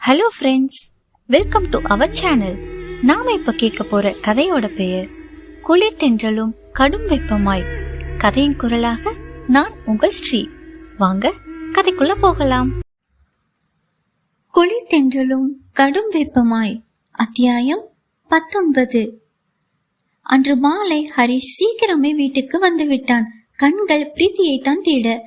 Hello friends, welcome to our channel. நாம இப்ப கேட்க போற கதையோட பெயர் குளிர் தென்றலும் கடும் வெப்பமாய். கதையின் குரலாக நான் உங்கள் ஸ்ரீ. வாங்க கதைக்குள்ள போகலாம். குளிர் தென்றலும் கடும் வெப்பமாய், அத்தியாயம் 19. அன்று மாலை ஹரிஷ் சீக்கிரமே வீட்டுக்கு வந்து விட்டான். கண்கள் பிரீத்தியை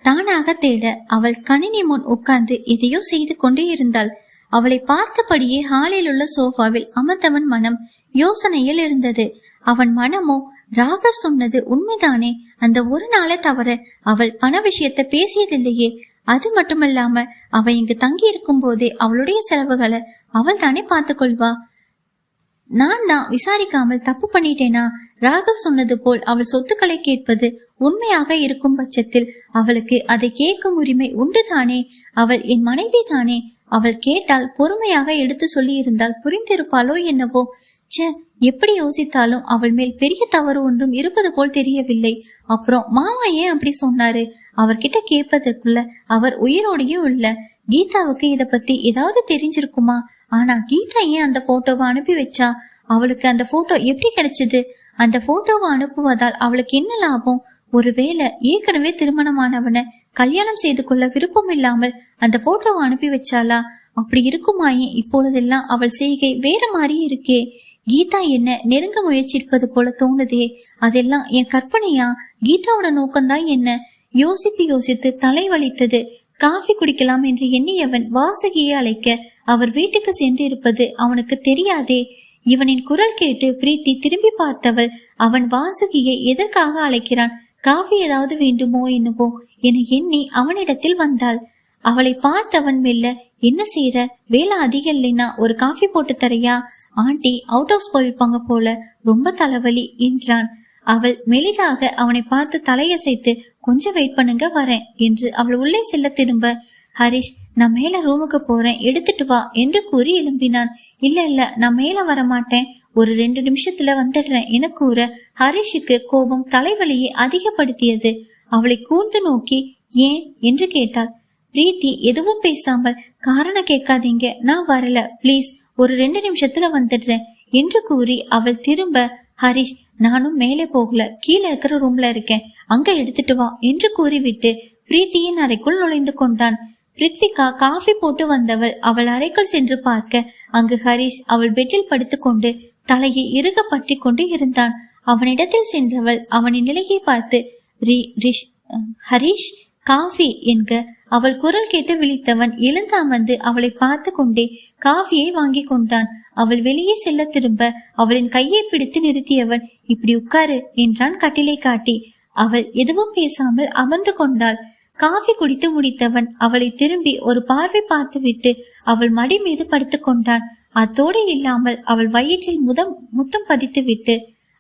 தானாக தேட அவள் கணினி முன் உட்கார்ந்து எதையோ செய்து கொண்டே இருந்தாள். அவளை பார்த்தபடியே ஹாலில் உள்ள சோஃபாவில் அமர்ந்தவன் மனம் யோசனையில் இருந்தது. அவன் மனமோ, ராகவ் சொன்னது உண்மைதானே, அந்த ஒரு நாளை தவிர அவள் பண விஷயத்தை பேசியதில்லையே. அது மட்டுமல்லாம அவ இங்கு தங்கி இருக்கும் போதே அவளுடைய செலவுகளை அவள் தானே பார்த்து கொள்வா. நான் தான் விசாரிக்காமல் தப்பு பண்ணிட்டேனா? ராகவ் சொன்னது போல் அவள் சொத்துக்களை கேட்பது உண்மையாக இருக்கும் பட்சத்தில் அவளுக்கு அதை கேட்கும் உரிமை உண்டு தானே. அவள் என் மனைவி தானே. அவள் கேட்டால் பொறுமையாக எடுத்து சொல்லி இருந்தால் புரிந்திருப்பாளோ என்னவோ. எப்படி யோசித்தாலும் அவள் மேல் பெரிய தவறு ஒன்றும் இருப்பது போல் தெரியவில்லை. அப்புறம் மாமா ஏன் அப்படி சொன்னாரு? அவர்கிட்ட கேட்பதற்குள்ள அவர் உயிரோடையும் இல்ல. கீதாவுக்கு இத பத்தி ஏதாவது தெரிஞ்சிருக்குமா? ஆனா கீதா ஏன் அந்த போட்டோவை அனுப்பி வச்சா? அவளுக்கு அந்த போட்டோ எப்படி கிடைச்சது? அந்த போட்டோவை அனுப்புவதால் அவளுக்கு என்ன லாபம்? ஒருவேளை ஏற்கனவே திருமணமானவனை கல்யாணம் செய்து கொள்ள விருப்பம் இல்லாமல் அந்த போட்டோவை அனுப்பி வச்சாளா? அப்படி இருக்குமாயே இப்பொழுதெல்லாம் அவள் செய்கை வேற மாதிரி இருக்கே. கீதா என்ன நெருங்க முயற்சிப்பது போல தோணுதே. அதெல்லாம் என் கற்பனையா? கீதாவோட நோக்கம்தான் என்ன? யோசித்து தலை வலித்தது. காஃபி குடிக்கலாம் என்று எண்ணியவன் வாசுகியை அழைக்க அவர் வீட்டுக்கு சென்று இருப்பது அவனுக்கு தெரியாதே. இவனின் குரல் கேட்டு பிரீத்தி திரும்பி பார்த்தவள் அவன் வாசுகியை எதற்காக அழைக்கிறான், காஃபி ஏதாவது வேண்டுமோ என்னவோ என எண்ணி அவனிடத்தில் வந்தாள். அவளை பார்த்தவன் மெல்ல, என்ன செய்யற? வேலை அதிகம் இல்லைன்னா ஒரு காஃபி போட்டு தரையா? ஆண்டி அவுட் ஹவுஸ் போயிருப்பாங்க போல, ரொம்ப தலைவலி என்றான். அவள் மெலிதாக அவனை பார்த்து தலையசைத்து, கொஞ்சம் வெயிட் பண்ணுங்க, வரேன் என்று அவள் உள்ளே செல்ல திரும்ப, ஹரிஷ் நான் மேல ரூமுக்கு போறேன், எடுத்துட்டு வா என்று கூறி எழும்பினான். இல்ல நான் மேல வரமாட்டேன், ஒரு 2 நிமிஷத்துல வந்துடுறேன் என கூற ஹரிஷுக்கு கோபம் தலைவலியை அதிகப்படுத்தியது. அவளை கூர்ந்து நோக்கி ஏன் என்று கேட்டாள். பிரீத்தி எதுவும் பேசாமல், காரணம் கேட்காதீங்க, நான் வரல, பிளீஸ் ஒரு 2 நிமிஷத்துல வந்துடுறேன் என்று கூறி அவள் திரும்ப, ஹரிஷ் நானும் மேலே போகல, கீழே இருக்கிற ரூம்ல இருக்கேன், அங்க எடுத்துட்டு வா என்று கூறிவிட்டு பிரீத்தியின் அறைக்குள் நுழைந்து கொண்டான். பிரித்விகா காஃபி போட்டு வந்தவள் அவள் அறைக்குள் சென்று பார்க்க அங்கு ஹரிஷ் அவள் பெட்டில் படுத்துக்கொண்டு தலையை இறுக பற்றி கொண்டு இருந்தான். அவனிடத்தில் சென்றவள் அவனின் நிலையை பார்த்து, ஹரிஷ் காஃபி என்க அவள் குரல் கேட்டு விழித்தவன் எழுந்து அமர்ந்து அவளை பார்த்து கொண்டே காஃபியை வாங்கி கொண்டான். அவள் வெளியே செல்ல திரும்ப அவளின் கையை பிடித்து நிறுத்தியவன், இப்படி உட்காரு என்றான் கட்டிலை காட்டி. அவள் எதுவும் பேசாமல் அமர்ந்து கொண்டாள். காஃபி குடித்து முடித்தவன் அவளை திரும்பி ஒரு பார்வை பார்த்து விட்டு அவள் மடி மீது படுத்து கொண்டான். அத்தோடு இல்லாமல் அவள் வயிற்றில் முத்தம் பதித்து விட்டு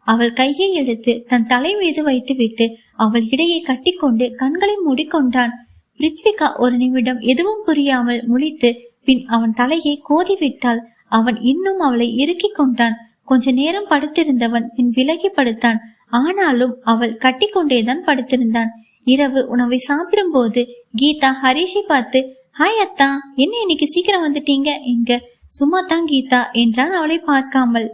அவள் கையை எடுத்து தன் தலை மீது வைத்து விட்டு அவள் இடையை கட்டி கொண்டு கண்களை மூடிக்கொண்டான். பிரித்விகா ஒரு நிமிடம் எதுவும் புரியாமல் முழித்து பின் அவன் தலையை கோதி விட்டாள். அவன் இன்னும் அவளை இறுக்கி கொண்டான். கொஞ்ச நேரம் படுத்திருந்தவன் பின் விலகி படுத்தான். ஆனாலும் அவள் கட்டி கொண்டேதான் படுத்திருந்தான். இரவு உணவை சாப்பிடும் போது கீதா ஹரிஷை பார்த்து, ஹாய் அத்தா, என்ன இன்னைக்கு சீக்கிரம் வந்துட்டீங்க? எங்க? சும்மா தான் கீதா என்றான் அவளை பார்க்காமல்.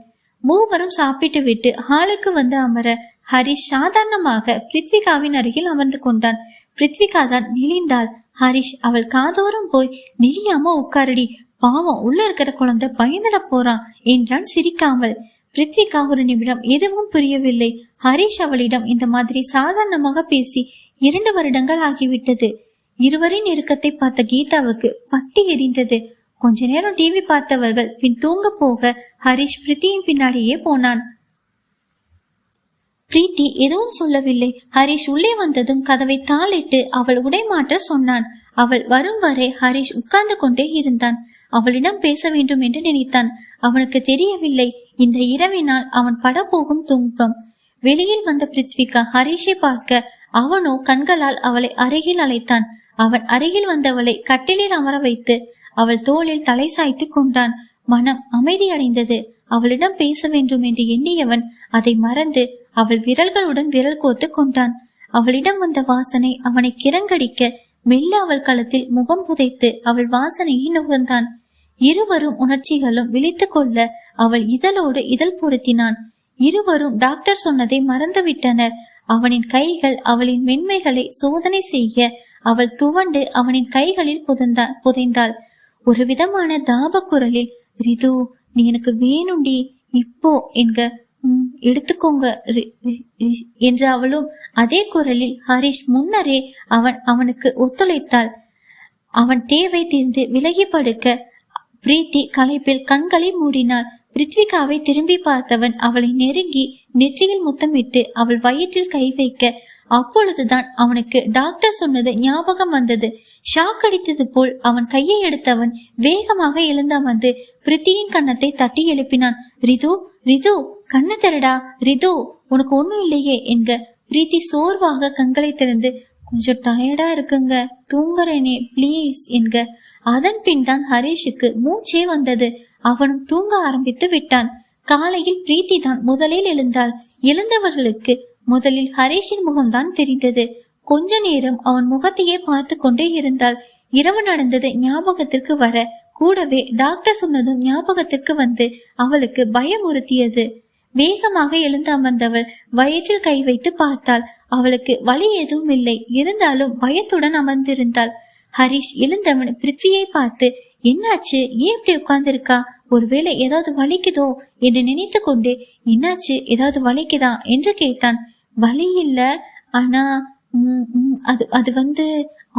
மூவரும் சாப்பிட்டு விட்டு ஹாலுக்கு வந்து அமர ஹரிஷ் சாதாரணமாக பிரித்விகாவின் அருகில் அமர்ந்து கொண்டான். பிரித்விகா தான் நெளிந்தாள். ஹரிஷ் அவள் காதோரம் போய், நெளியாம உட்காரடி, பாவம் உள்ள இருக்கிற குழந்தை பயந்துட போறான் என்றான் சிரிக்காமல். பிரித்விகா ஒரு நிமிடம் எதுவும் புரியவில்லை. ஹரிஷ் அவளிடம் இந்த மாதிரி சாதாரணமாக பேசி 2 வருடங்கள் ஆகிவிட்டது. இருவரின் நெருக்கத்தை பார்த்த கீதாவுக்கு பத்தி எரிந்தது. கொஞ்ச நேரம் டிவி பார்த்தவர்கள் பின் தூங்க போக ஹரிஷ் பிரீத்தியின் பின்னாடியே போனான். பிரீத்தி எதுவும் சொல்லவில்லை. ஹரிஷ் உள்ளே வந்ததும் கதவை தாளிட்டு அவள் உடை மாற்ற சொன்னான். அவள் வரும் வரை ஹரிஷ் உட்கார்ந்து கொண்டே இருந்தான். அவளிடம் பேச வேண்டும் என்று நினைத்தான். அவனுக்கு தெரியவில்லை இந்த இரவினால் அவன் பட போகும் துன்பம். வெளியில் வந்த பிரித்விகா ஹரிஷை பார்க்க அவனோ கண்களால் அவளை அருகில் அழைத்தான். அவன் அருகில் வந்தவளை கட்டிலில் அமர வைத்து அவள் தோளில் தலை சாய்த்து கொண்டான். மனம் அமைதி அடைந்தது. அவளிடம் பேச வேண்டும் என்று எண்ணியவன் அதை மறந்து அவள் விரல்களுடன் விரல் கோத்து கொண்டான். அவளிடம் வந்த வாசனை அவனை கிறங்கடிக்க மெல்ல அவள் களத்தில் முகம் புதைத்து அவள் வாசனையை நுகர்ந்தான். இருவரும் உணர்ச்சிகளும் விழித்து கொள்ள அவள் இதழோடு இதழ் பொருத்தினான். இருவரும் டாக்டர் சொன்னதை மறந்துவிட்டனர். அவனின் கைகள் அவளின் மென்மைகளை சோதனை செய்ய அவள் துவண்டு அவனின் கைகளில் புதைந்தாள். ஒரு விதமான தாப குரலில், ரிது, நீ எனக்கு வேணுண்டி, இப்போ என்க, எடுத்துக்கோங்க என்று அவளும் அதே குரலில் ஹரிஷ் முன்னரே அவனுக்கு ஒத்துழைத்தாள். அவன் தேவை தீர்ந்து விலகி படுக்க பிரீத்தி களைப்பில் கண்களை மூடினாள். பிருத்விகாவை திரும்பி பார்த்தவன் அவளை நெருங்கி நெற்றியில் முத்தமிட்டு அவள் வயிற்றில் கை வைக்க அப்பொழுதுதான் அவனுக்கு டாக்டர் சொன்னது ஞாபகம் வந்தது. ஷாக் அடித்தது போல் அவன் கையை எடுத்தவன் வேகமாக எழுந்த வந்து பிருத்தியின் கன்னத்தை தட்டி எழுப்பினான். ரிது, ரிது, கண்ணு தரடா, ரிது, உனக்கு ஒண்ணும் இல்லையே என்க. பிரீத்தி சோர்வாக கண்களை திறந்து, கொஞ்சம் டயர்டா இருக்குங்க, தூங்குறேனே பிளீஸ் என்க. அதன் பின் தான் ஹரிஷுக்கு மூச்சே வந்தது. அவனும் தூங்க ஆரம்பித்து விட்டான். காலையில் பிரீத்தி தான் முதலில் எழுந்தாள். எழுந்தவர்களுக்கு முதலில் ஹரிஷின் முகம்தான் தெரிந்தது. கொஞ்ச நேரம் அவன் முகத்தையே பார்த்து கொண்டே இருந்தாள். இரவு நடந்தது ஞாபகத்திற்கு வர, கூடவே டாக்டர் சொன்னதும் ஞாபகத்திற்கு வந்து அவளுக்கு பயமுறுத்தியது. வேகமாக எழுந்து அமர்ந்தவள் வயிற்றில் கை வைத்து பார்த்தாள். அவளுக்கு வலி எதுவும் இல்லை, இருந்தாலும் பயத்துடன் அமர்ந்திருந்தாள். ஹரிஷ் எழுந்தவன் பிருத்வியை பார்த்து, என்னாச்சு, ஏன் இப்படி உட்கார்ந்திருக்கா, ஒருவேளை ஏதாவது வலிக்குதோ என்று நினைத்து கொண்டு, என்னாச்சு, ஏதாவது வலிக்குதா என்று கேட்டான். வலி இல்ல, ஆனா அது வந்து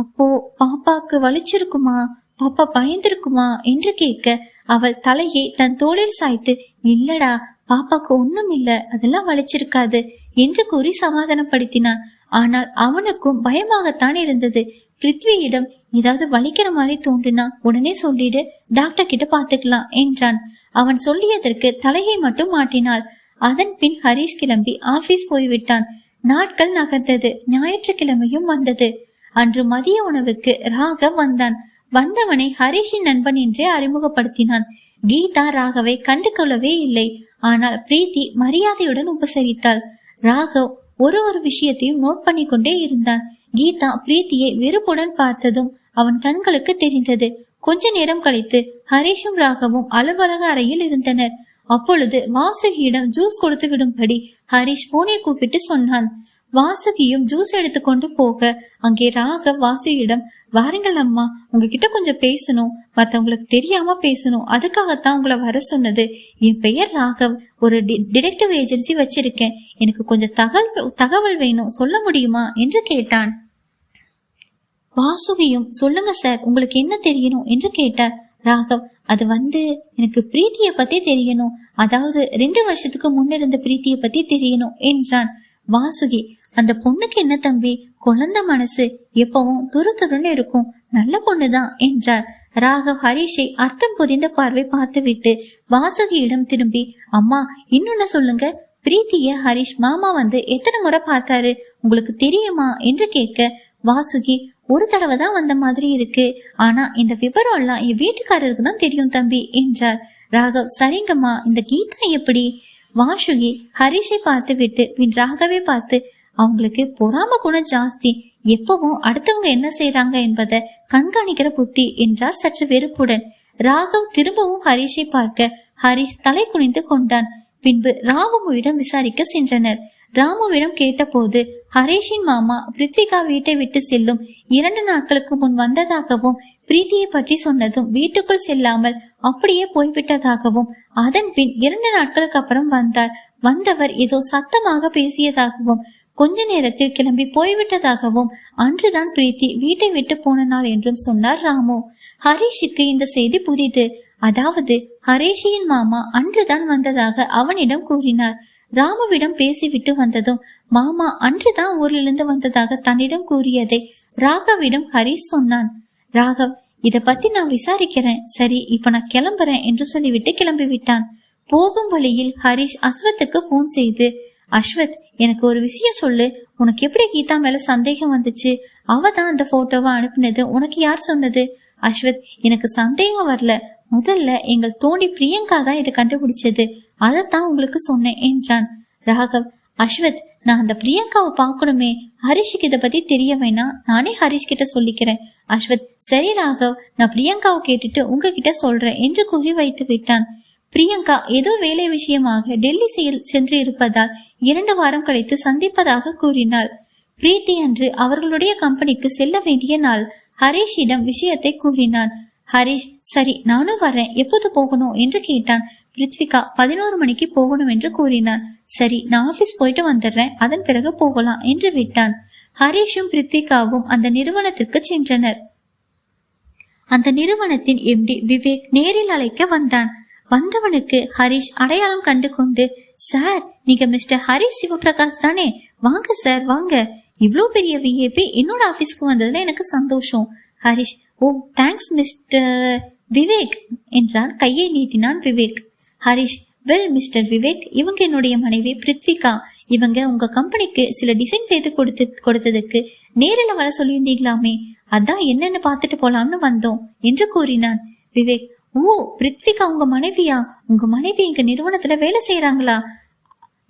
அப்போ பாப்பாக்கு வலிச்சிருக்குமா, பாப்பா பயந்திருக்குமா என்று கேட்க அவள் தலையை தன் தோளில் சாய்த்து, இல்லடா, பாப்பாக்கு ஒண்ணும் இல்ல, அதெல்லாம் வலிச்சிருக்காது என்று கூறி சமாதானப்படுத்தினான். ஆனால் அவனுக்கும் பயமாகத்தான் இருந்தது. பிருத்வியிடம் ஏதாவது வலிக்கிற மாதிரி தோன்றினா உடனே சொல்லிடு, டாக்டர் கிட்ட பாத்துக்கலாம் என்றான். அவன் சொல்லியதற்கு தலையை மட்டும் மாட்டினாள். அதன் பின் ஹரிஷ் கிளம்பி ஆபீஸ் போய்விட்டான். நாட்கள் நகர்ந்தது. ஞாயிற்றுக்கிழமையும் வந்தது. அன்று மதிய உணவுக்கு ராகவ் வந்தான். வந்தவனை ஹரிஷின் நண்பன் என்றே அறிமுகப்படுத்தினான். கீதா ராகவை கண்டு கொள்ளவே இல்லை. ஆனால் பிரீத்தி மரியாதையுடன் உபசரித்தாள். ராகவ் ஒரு விஷயத்தையும் நோட் பண்ணி கொண்டே இருந்தான். கீதா பிரீத்தியை வெறுப்புடன் பார்த்ததும் அவன் கண்களுக்கு தெரிந்தது. கொஞ்ச நேரம் கழித்து ஹரிஷும் ராகவும் அலுவலக அறையில் இருந்தனர். அப்பொழுது வாசுகியிடம் ஜூஸ் கொடுத்து விடும்படி ஹரிஷ் போனை கூப்பிட்டு சொன்னான். வாசுகியும் ஜூஸ் எடுத்துக்கொண்டு போக அங்கே ராகவ் வாசுகியிடம், வாருங்கள் அம்மா, உங்ககிட்ட கொஞ்சம் பேசணும், மத்தவங்களுக்கு தெரியாம பேசணும், அதுக்காகத்தான் உங்களை வர சொன்னது. என் பெயர் ராகவ், ஒரு டிடெக்டிவ் ஏஜென்சி வச்சிருக்கேன், எனக்கு கொஞ்சம் தகவல் வேணும், சொல்ல முடியுமா என்று கேட்டான். வாசுகியும், சொல்லுங்க சார், உங்களுக்கு என்ன தெரியணும் என்று கேட்டார். ராகவ், அது வந்து எனக்கு பிரீத்திய பத்தி தெரியணும், அதாவது 2 வருஷத்துக்கு முன்னிருந்த பிரீத்திய பத்தி தெரியணும் என்றான். வாசுகி, அந்த பொண்ணுக்கு என்ன தம்பி, குழந்தை மனசு, எப்பவும் துருன்னு இருக்கும், நல்ல பொண்ணுதான் என்றார். ராகவ் ஹரிஷை அர்த்தம் புரிந்த பார்வை பார்த்துவிட்டு வாசுகியிடம் திரும்பி, அம்மா இன்னொன்னு சொல்லுங்க, பிரீத்திய ஹரிஷ் மாமா வந்து எத்தனை முறை பார்த்தாரு, உங்களுக்கு தெரியுமா என்று கேட்க வாசுகி, ஒரு தடவை தான் வந்த மாதிரி இருக்கு, ஆனா இந்த விவரம் எல்லாம் என் வீட்டுக்காரருக்கு தான் தெரியும் தம்பி என்றார். ராகவ், சரிங்கம்மா, இந்த கீதா எப்படி? வாசுகி ஹரிஷை பார்த்து விட்டு பின் ராகவே பார்த்து, அவங்களுக்கு பொறாம குணம் ஜாஸ்தி, எப்பவும் அடுத்தவங்க என்ன செய்யறாங்க என்பதை கண்காணிக்கிற புத்தி என்றார் சற்று வெறுப்புடன். ராகவ் திரும்பவும் ஹரிஷை பார்க்க ஹரிஷ் தலை குனிந்து கொண்டான். பின்பு ராமுவிடம் விசாரிக்க சென்றனர். ராமுவிடம் கேட்டபோது ஹரிஷின் மாமா பிருத்விகா வீட்டை விட்டு செல்லும் 2 நாட்களுக்கு முன் வந்ததாகவும், பிரீத்தியை பற்றி சொன்னதும் வீட்டுக்குள் செல்லாமல் அப்படியே போய்விட்டதாகவும், அதன் பின் 2 நாட்களுக்கு அப்புறம் வந்தவர் ஏதோ சத்தமாக பேசியதாகவும், கொஞ்ச நேரத்தில் கிளம்பி போய்விட்டதாகவும், அன்றுதான் பிரீத்தி வீட்டை விட்டு போன நாள் என்றும் சொன்னார் ராமு. ஹரிஷுக்கு இந்த செய்தி புதிது. அதாவது ஹரிஷியின் மாமா அன்றுதான் வந்ததாக அவனிடம் கூறினார். ராமுவிடம் பேசிவிட்டு வந்ததும் மாமா அன்றுதான் ஊரிலிருந்து வந்ததாக தன்னிடம் கூறியதை ராகவிடம் ஹரிஷ் சொன்னான். ராகவ், இத பத்தி நான் விசாரிக்கிறேன், சரி இப்ப நான் கிளம்புறேன் என்று சொல்லிவிட்டு கிளம்பி விட்டான். போகும் வழியில் ஹரிஷ் அஸ்வத்துக்கு போன் செய்து, அஸ்வத், எனக்கு ஒரு விஷயம் சொல்லு, உனக்கு எப்படி கீதா மேல சந்தேகம் வந்துச்சு? அவதான் அந்த போட்டோவை அனுப்பினது, உனக்கு யார் சொன்னது? அஸ்வத், எனக்கு சந்தேகம் வரல, முதல்ல எங்கள் தோழி பிரியங்கா தான் இதை கண்டுபிடிச்சது, அதைத்தான் உங்களுக்கு சொன்னேன் என்றான். ராகவ், அஸ்வத், நான் அந்த பிரியங்காவை பாக்கணுமே. ஹரிஷுக்கு இத பத்தி தெரிய வேணாம், நானே ஹரிஷ் கிட்ட சொல்லிக்கிறேன். அஸ்வத், சரி ராகவ், நான் பிரியங்காவை கேட்டுட்டு உங்ககிட்ட சொல்றேன் என்று கூறி வைத்து விட்டான். பிரியங்கா ஏதோ வேலை விஷயமாக டெல்லி சென்று இருப்பதால் 2 வாரம் கழித்து சந்திப்பதாக கூறினாள். பிரீத்தி அன்று அவர்களுடைய கம்பெனிக்கு செல்ல வேண்டிய நாள். ஹரிஷிடம் விஷயத்தை கூறினான். ஹரிஷ், சரி நானும் வரேன், எப்போது போகணும் என்று கேட்டான். பிருத்விகா 11 மணிக்கு போகணும் என்று கூறினான். சரி, நான் ஆபீஸ் போயிட்டு வந்துடுறேன், அதன் பிறகு போகலாம் என்று விட்டான். ஹரிஷும் பிருத்விகாவும் அந்த நிறுவனத்திற்கு சென்றனர். அந்த நிறுவனத்தின் எம்டி விவேக் நேரில் அழைக்க வந்தான். வந்தவனுக்கு ஹரிஷ் அடையாளம் கண்டு கொண்டு, சார், நீங்க மிஸ்டர் ஹரிஷ் சிவபிரகாஷ் தானே? வாங்க சார், வாங்க. இவ்வளவு பெரிய விஐபி என்னோட ஆபீஸ்க்கு வந்ததுல எனக்கு சந்தோஷம். ஹரிஷ், ஓ தேங்க்ஸ் மிஸ்டர் விவேக் என்றான். கையை நீட்டினான் விவேக். ஹரிஷ், வெல் மிஸ்டர் விவேக், இவங்க என்னுடைய மனைவி பிருத்விகா. இவங்க உங்க கம்பெனிக்கு சில டிசைன் செய்து கொடுத்ததுக்கு நேரில் வர சொல்லியிருந்தீங்களாமே, அதான் என்னன்னு பாத்துட்டு போலாம்னு வந்தோம் என்று கூறினான். விவேக், ஓ பிருத்விகா உங்க மனைவியா? உங்க மனைவி எங்க நிறுவனத்துல வேலை செய்யறாங்களா?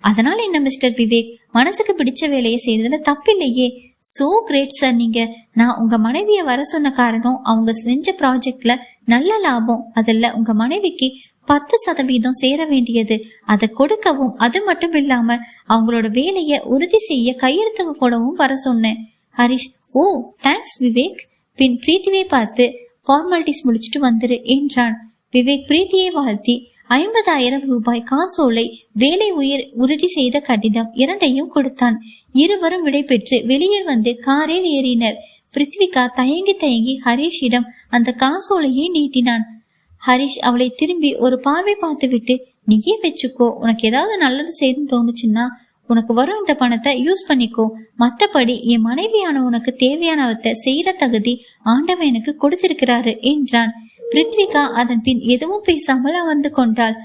அதனால என்ன மிஸ்டர் விவேக், மனசுக்கு பிடிச்ச வேலையை செய்யறதுல தப்பில்லையே. So great sir. நீங்க, நான் உங்க மனைவிய வர சொன்ன காரணம், அவங்க செஞ்ச ப்ராஜெக்ட்ல நல்ல லாபம், அதுல உங்க மனைவிக்கு 10% சேர வேண்டியது, அதை கொடுக்கவும், அது மட்டும் இல்லாம அவங்களோட வேலைய உறுதி செய்ய கையெழுத்து போடவும் வர சொன்னேன். ஹரிஷ், ஓ தேங்க்ஸ் விவேக். பின் பிரீத்தியை பார்த்து, ஃபார்மாலிட்டிஸ் முடிச்சுட்டு வந்துரு என்றான். விவேக் பிரீத்தியை வாழ்த்தி 50,000 ரூபாய் காசோலை, வேலை உறுதி செய்த கடிதம் இரண்டையும் கொடுத்தான். இருவரும் விடை பெற்று வெளியே வந்து காரில் ஏறினர். பிருத்விகா தயங்கி ஹரிஷிடம் அந்த காசோலையை நீட்டினான். ஹரிஷ் அவளை திரும்பி ஒரு பார்வை பார்த்து விட்டு, நீயே வச்சுக்கோ, உனக்கு ஏதாவது நல்லது செய்யணும்னு தோணுச்சுன்னா உனக்கு வரும் இந்த பணத்தை யூஸ் பண்ணிக்கோ, மத்தபடி என் மனைவியான உனக்கு தேவையானவற்றை செய்யற தகுதி ஆண்டவன் எனக்கு கொடுத்திருக்கிறாரு என்றான். பிருத்விகா அதன் பின் எதுவும் பேசாமல் அமர்ந்து கொண்டாள்.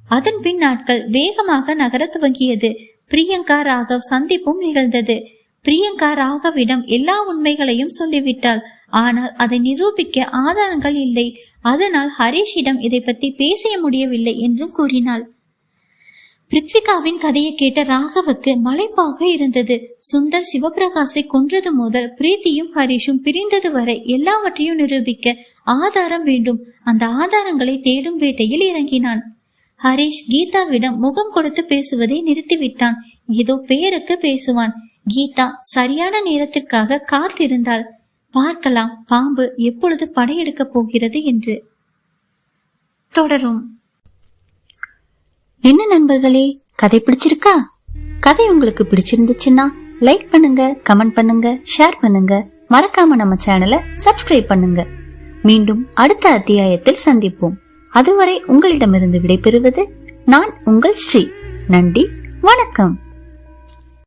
அதன் பின் நாட்கள் வேகமாக நகர துவங்கியது. பிரியங்கா ராகவ் சந்திப்பும் நிகழ்ந்தது. பிரியங்கா ராகவிடம் எல்லா உண்மைகளையும் சொல்லிவிட்டாள். ஆனால் அதை நிரூபிக்க ஆதாரங்கள் இல்லை. அதனால் ஹரிஷிடம் இதை பத்தி பேச முடியவில்லை என்றும் கூறினாள். பிருத்விகாவின் கதையை கேட்ட ராகவுக்கு மலைப்பாக இருந்தது. சுந்தர் சிவபிரகாசை கொன்றது முதல் பிரீத்தியும் ஹரிஷும் பிரிந்தது வரை எல்லாவற்றையும் நிரூபிக்க ஆதாரம் வேண்டும். அந்த ஆதாரங்களை தேடும் வேட்டையில் இறங்கினான். ஹரிஷ் கீதாவிடம் முகம் கொடுத்து பேசுவதை நிறுத்திவிட்டான். ஏதோ பெயருக்கு பேசுவான். கீதா சரியான நேரத்திற்காக காத்திருந்தாள். பார்க்கலாம் பாம்பு எப்பொழுது படையெடுக்க போகிறது என்று. தொடரும். என்ன நண்பர்களே, கதை பிடிச்சிருக்கா? கதை உங்களுக்கு பிடிச்சிருந்துச்சுன்னா லைக் பண்ணுங்க, கமெண்ட் பண்ணுங்க, ஷேர் பண்ணுங்க. மறக்காம நம்ம சேனலை சப்ஸ்கிரைப் பண்ணுங்க. மீண்டும் அடுத்த அத்தியாயத்தில் சந்திப்போம். அதுவரை உங்களிடமிருந்து விடைபெறுவது நான் உங்கள் ஸ்ரீ. நன்றி, வணக்கம்.